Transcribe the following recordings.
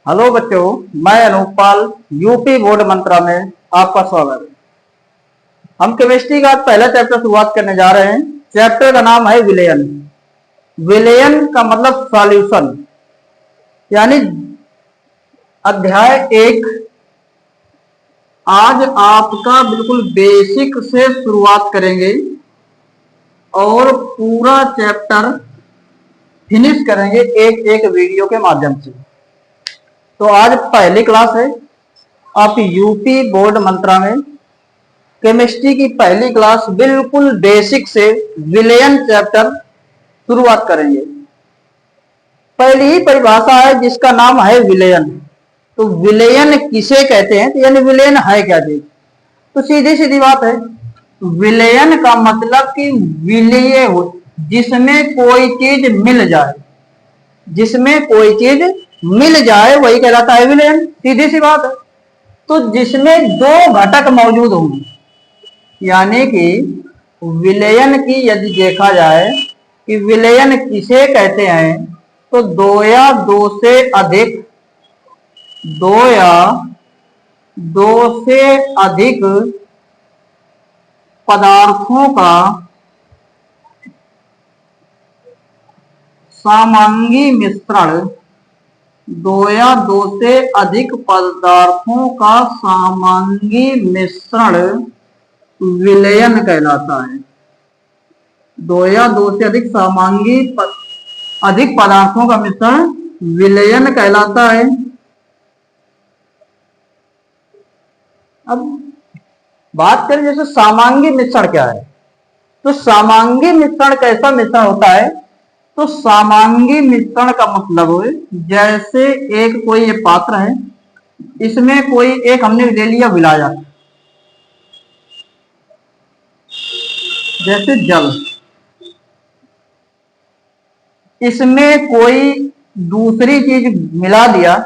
Hello बच्चों, मैं Anupal UP board मंत्रा में आपका स्वागत है। हम केमिस्ट्री का पहला चैप्टर शुरुआत करने जा रहे हैं। चैप्टर का नाम है विलयन। विलयन का मतलब सॉल्यूशन, यानी अध्याय 1 आज आपका बिल्कुल बेसिक से शुरुआत करेंगे और पूरा चैप्टर फिनिश करेंगे एक एक वीडियो के माध्यम से। तो आज पहली क्लास है। आप यूपी बोर्ड मंत्रा में केमिस्ट्री की पहली क्लास बिल्कुल बेसिक से विलयन चैप्टर शुरुआत करेंगे। पहली ही परिभाषा है जिसका नाम है विलयन। तो विलयन किसे कहते हैं, तो यानी विलयन है क्या चीज? तो सीधी सीधी बात है, विलयन का मतलब कि विलय हो, जिसमें कोई चीज मिल जाए, जिसमें कोई चीज मिल जाए वही कहलाता है विलयन। सीधी सी बात है। तो जिसमें दो घटक मौजूद होंगे, यानी कि विलयन की यदि देखा जाए कि विलयन किसे कहते हैं, तो दो या दो से अधिक, दो या दो से अधिक पदार्थों का समांगी मिश्रण, दो या दो से अधिक पदार्थों का समांगी मिश्रण विलयन कहलाता है। दो या दो से अधिक अधिक पदार्थों का मिश्रण विलयन कहलाता है। अब बात करें जैसे समांगी मिश्रण क्या है, तो समांगी मिश्रण कैसा मिश्रण होता है? तो समांगी मिश्रण का मतलब है जैसे एक कोई ये पात्र है, इसमें कोई एक हमने ले लिया विलायक, जैसे जल, इसमें कोई दूसरी चीज मिला दिया,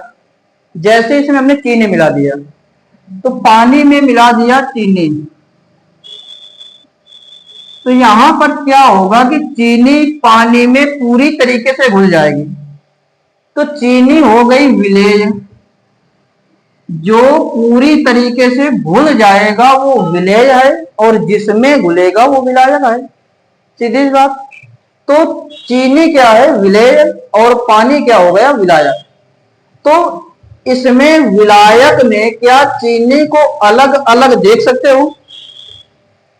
जैसे इसमें हमने चीनी मिला दिया, तो पानी में मिला दिया चीनी, तो यहां पर क्या होगा कि चीनी पानी में पूरी तरीके से घुल जाएगी। तो चीनी हो गई विलेय, जो पूरी तरीके से घुल जाएगा वो विलेय है, और जिसमें घुलेगा वो विलायक है। सीधी बात। तो चीनी क्या है? विलेय, और पानी क्या हो गया? विलायक। तो इसमें विलायक ने क्या चीनी को अलग अलग देख सकते हो?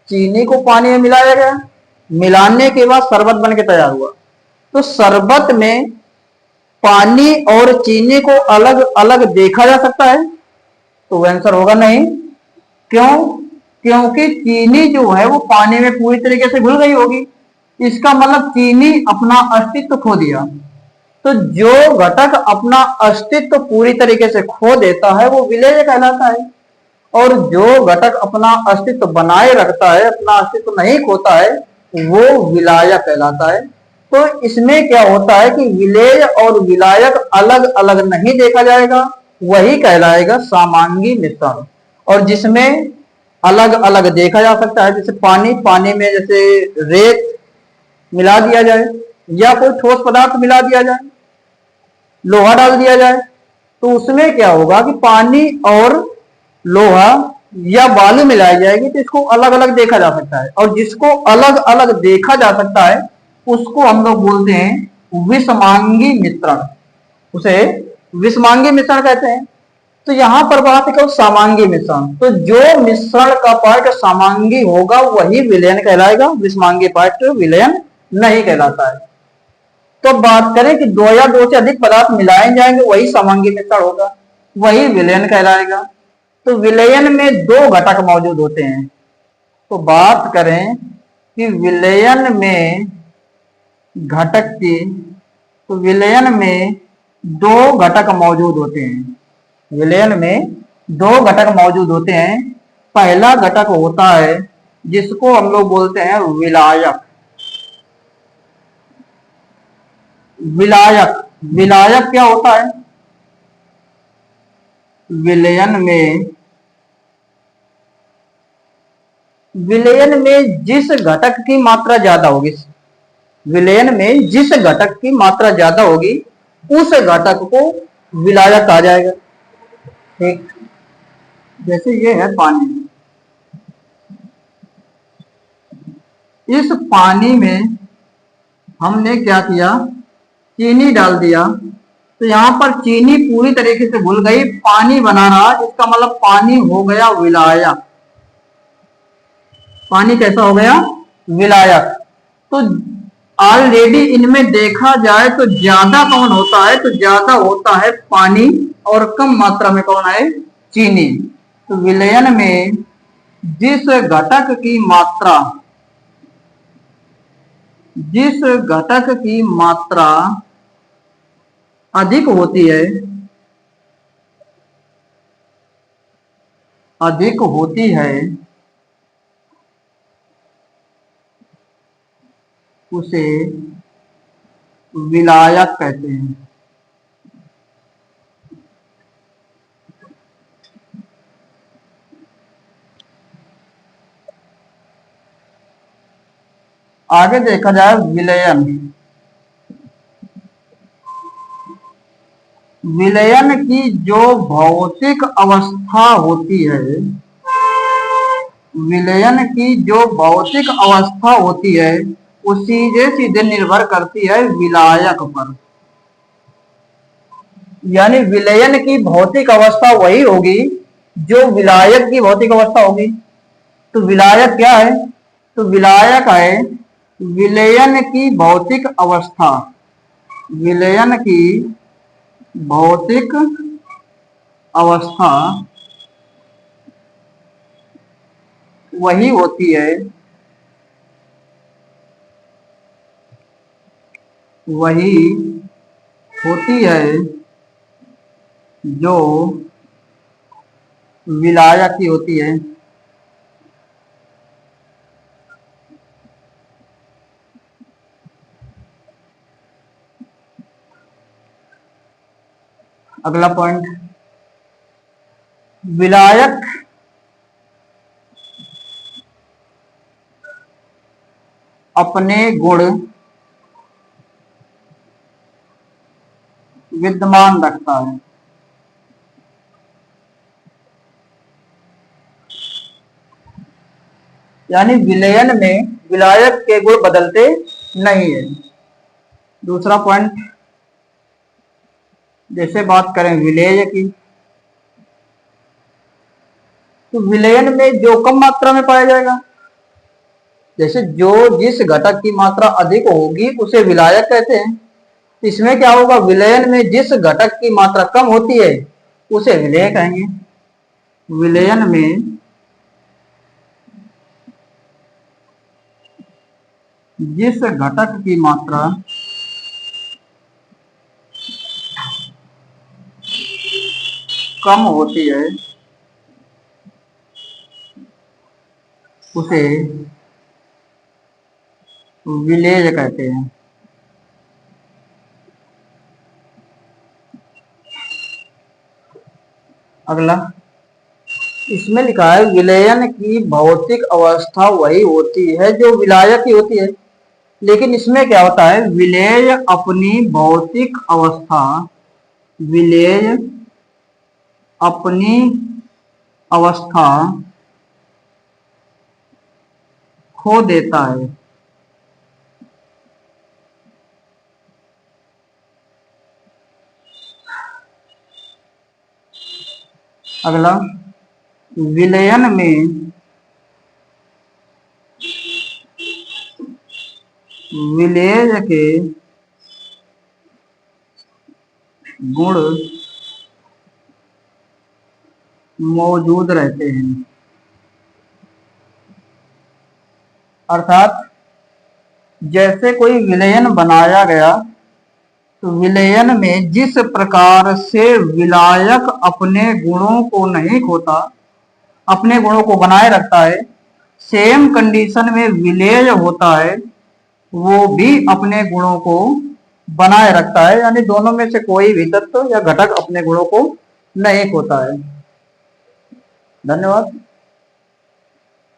चीनी को पानी में मिलाया गया, मिलाने के बाद शरबत बन के तैयार हुआ, तो शरबत में पानी और चीनी को अलग अलग देखा जा सकता है? तो आंसर होगा नहीं। क्यों? क्योंकि चीनी जो है वो पानी में पूरी तरीके से घुल गई होगी। इसका मतलब चीनी अपना अस्तित्व खो दिया। तो जो घटक अपना अस्तित्व पूरी तरीके से खो देता है वो विलेय कहलाता है, और जो घटक अपना अस्तित्व बनाए रखता है, अपना अस्तित्व नहीं खोता है, वो विलायक कहलाता है। तो इसमें क्या होता है कि विलेय और विलायक अलग अलग नहीं देखा जाएगा, वही कहलाएगा समांगी मिश्रण। और जिसमें अलग अलग देखा जा सकता है, जैसे पानी में जैसे रेत मिला दिया जाए, या कोई ठोस पदार्थ मिला दिया जाए, लोहा डाल दिया जाए, तो उसमें क्या होगा कि पानी और लोहा या बालू मिलाई जाएगी, तो इसको अलग अलग देखा जा सकता है। और जिसको अलग अलग देखा जा सकता है उसको हम लोग बोलते हैं विषमांगी मिश्रण, उसे विषमांगी मिश्रण कहते हैं। तो यहां पर बात है समांगी मिश्रण, तो जो मिश्रण का पार्ट समांगी होगा वही विलयन कहलाएगा, विषमांगी पार्ट विलयन नहीं कहलाता है। तो बात करें कि दो या दो से अधिक पदार्थ मिलाए जाएंगे वही समांगी मिश्रण होगा, वही विलयन कहलाएगा। तो विलयन में दो घटक मौजूद होते हैं। तो बात करें कि विलयन में घटक की, तो विलयन में दो घटक मौजूद होते हैं। विलयन में दो घटक मौजूद होते हैं। पहला घटक होता है जिसको हम लोग बोलते हैं विलायक। विलायक, विलायक क्या होता है? विलयन में जिस घटक की मात्रा ज्यादा होगी, विलयन में जिस घटक की मात्रा ज्यादा होगी उस घटक को विलायक आ जाएगा। ठीक, जैसे ये है पानी, इस पानी में हमने क्या किया, चीनी डाल दिया, तो यहाँ पर चीनी पूरी तरीके से घुल गई, पानी बना रहा, इसका मतलब पानी हो गया विलायक। पानी कैसा हो गया, विलायक। तो ऑलरेडी इनमें देखा जाए तो ज्यादा कौन होता है, तो ज्यादा होता है पानी, और कम मात्रा में कौन है, चीनी। तो विलयन में जिस घटक की मात्रा, जिस घटक की मात्रा अधिक होती है, अधिक होती है, उसे विलायक कहते हैं। आगे देखा जाए विलयन। विलयन की जो भौतिक अवस्था होती है, विलयन की जो भौतिक अवस्था होती है वो सीधे सीधे निर्भर करती है विलायक पर। यानी विलयन की भौतिक अवस्था वही होगी जो विलायक की भौतिक अवस्था होगी। तो विलायक क्या है, तो विलायक है विलयन की भौतिक अवस्था, विलयन की भौतिक अवस्था वही होती है, वही होती है जो विलायक की होती है। अगला पॉइंट, विलायक अपने गुण विद्यमान रखता है। यानी विलयन में विलायक के गुण बदलते नहीं है। दूसरा पॉइंट, जैसे बात करें विलेय की, तो विलयन में जो कम मात्रा में पाया जाएगा, जैसे जो जिस घटक की मात्रा अधिक होगी उसे विलायक कहते हैं। इसमें क्या होगा, विलयन में जिस घटक की मात्रा कम होती है उसे विलेय कहेंगे। विलयन में जिस घटक की मात्रा कम होती है उसे विलेय कहते हैं। अगला, इसमें लिखा है विलयन की भौतिक अवस्था वही होती है जो विलायक की होती है। लेकिन इसमें क्या होता है, विलेय अपनी भौतिक अवस्था, विलेय अपनी अवस्था खो देता है। अगला, विलयन में विलेय के गुण मौजूद रहते हैं। अर्थात जैसे कोई विलयन बनाया गया तो विलयन में जिस प्रकार से विलायक अपने गुणों को नहीं खोता, अपने गुणों को बनाए रखता है, सेम कंडीशन में विलेय होता है, वो भी अपने गुणों को बनाए रखता है। यानी दोनों में से कोई भी तत्व या घटक अपने गुणों को नहीं खोता है। धन्यवाद।